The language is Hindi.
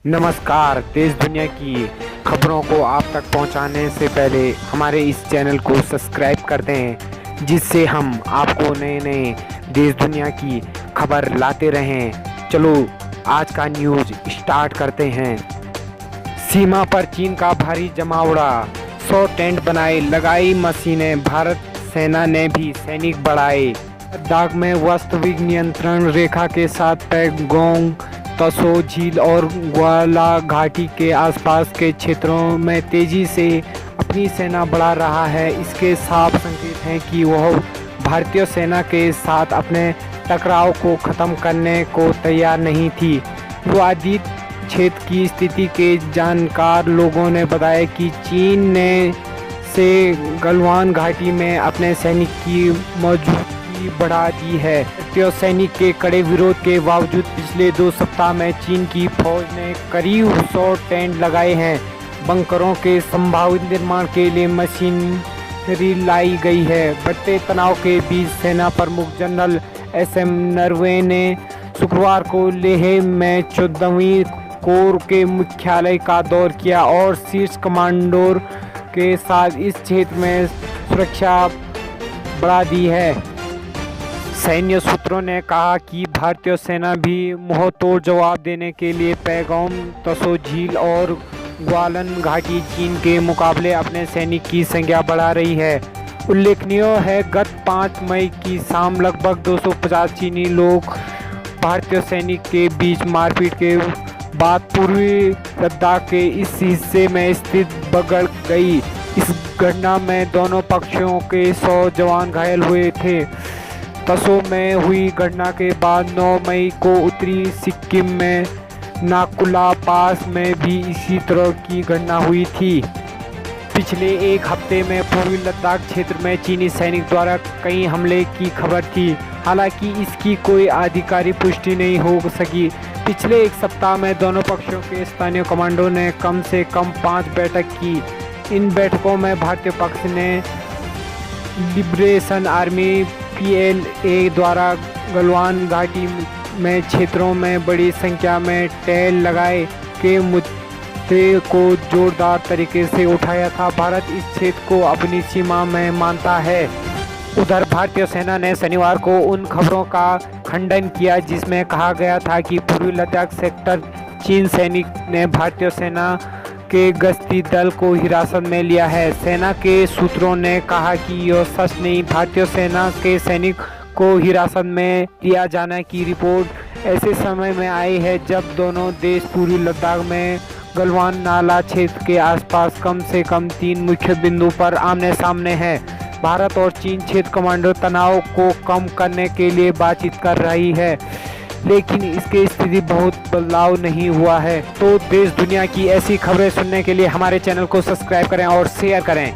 नमस्कार। देश दुनिया की खबरों को आप तक पहुंचाने से पहले हमारे इस चैनल को सब्सक्राइब करते हैं, जिससे हम आपको नए नए देश दुनिया की खबर लाते रहें। चलो आज का न्यूज़ स्टार्ट करते हैं। सीमा पर चीन का भारी जमावड़ा, 100 टेंट बनाए, लगाई मशीनें, भारत सेना ने भी सैनिक बढ़ाए। लद्दाख में वास्तविक नियंत्रण रेखा के साथ पैंगोंग त्सो झील और ग्वाला घाटी के आसपास के क्षेत्रों में तेजी से अपनी सेना बढ़ा रहा है। इसके साफ संकेत हैं कि वह भारतीय सेना के साथ अपने टकराव को ख़त्म करने को तैयार नहीं थी। विवादित क्षेत्र की स्थिति के जानकार लोगों ने बताया कि चीन ने से गलवान घाटी में अपने सैनिक की मौजूदगी बढ़ा दी है। भारतीय सैनिक के कड़े विरोध के बावजूद पिछले 2 सप्ताह में चीन की फौज ने करीब 100 टेंट लगाए हैं। बंकरों के संभावित निर्माण के लिए मशीनरी लाई गई है। बढ़ते तनाव के बीच सेना प्रमुख जनरल एसएम नरवणे ने शुक्रवार को लेह में 14वीं कोर के मुख्यालय का दौरा किया और शीर्ष कमांडरों के साथ इस क्षेत्र में सुरक्षा बढ़ा दी है। सैन्य सूत्रों ने कहा कि भारतीय सेना भी मुंहतोड़ जवाब देने के लिए पैंगोंग त्सो झील और ग्वालन घाटी चीन के मुकाबले अपने सैनिक की संख्या बढ़ा रही है। उल्लेखनीय है, गत 5 मई की शाम लगभग 250 चीनी लोग भारतीय सैनिक के बीच मारपीट के बाद पूर्वी लद्दाख के इस हिस्से में स्थित बिगड़ गई। इस घटना में दोनों पक्षों के 100 जवान घायल हुए थे। त्सो में हुई घटना के बाद 9 मई को उत्तरी सिक्किम में नाकुला पास में भी इसी तरह की घटना हुई थी। पिछले एक हफ्ते में पूर्वी लद्दाख क्षेत्र में चीनी सैनिक द्वारा कई हमले की खबर थी, हालांकि इसकी कोई आधिकारिक पुष्टि नहीं हो सकी। पिछले एक सप्ताह में दोनों पक्षों के स्थानीय कमांडो ने कम से कम 5 बैठक की। इन बैठकों में भारतीय पक्ष ने लिबरेशन आर्मी PLA द्वारा गलवान घाटी में क्षेत्रों में बड़ी संख्या में टेल लगाए के मुद्दे को जोरदार तरीके से उठाया था। भारत इस क्षेत्र को अपनी सीमा में मानता है। उधर भारतीय सेना ने शनिवार को उन खबरों का खंडन किया जिसमें कहा गया था कि पूर्वी लद्दाख सेक्टर चीन सैनिक ने भारतीय सेना के गश्ती दल को हिरासत में लिया है। सेना के सूत्रों ने कहा कि यह सच नहीं। भारतीय सेना के सैनिक को हिरासत में लिया जाने की रिपोर्ट ऐसे समय में आई है जब दोनों देश पूर्वी लद्दाख में गलवान नाला क्षेत्र के आसपास कम से कम 3 मुख्य बिंदु पर आमने सामने हैं। भारत और चीन क्षेत्र कमांडर तनाव को कम करने के लिए बातचीत कर रही है, लेकिन इसकी स्थिति बहुत बदलाव नहीं हुआ है। तो देश दुनिया की ऐसी खबरें सुनने के लिए हमारे चैनल को सब्सक्राइब करें और शेयर करें।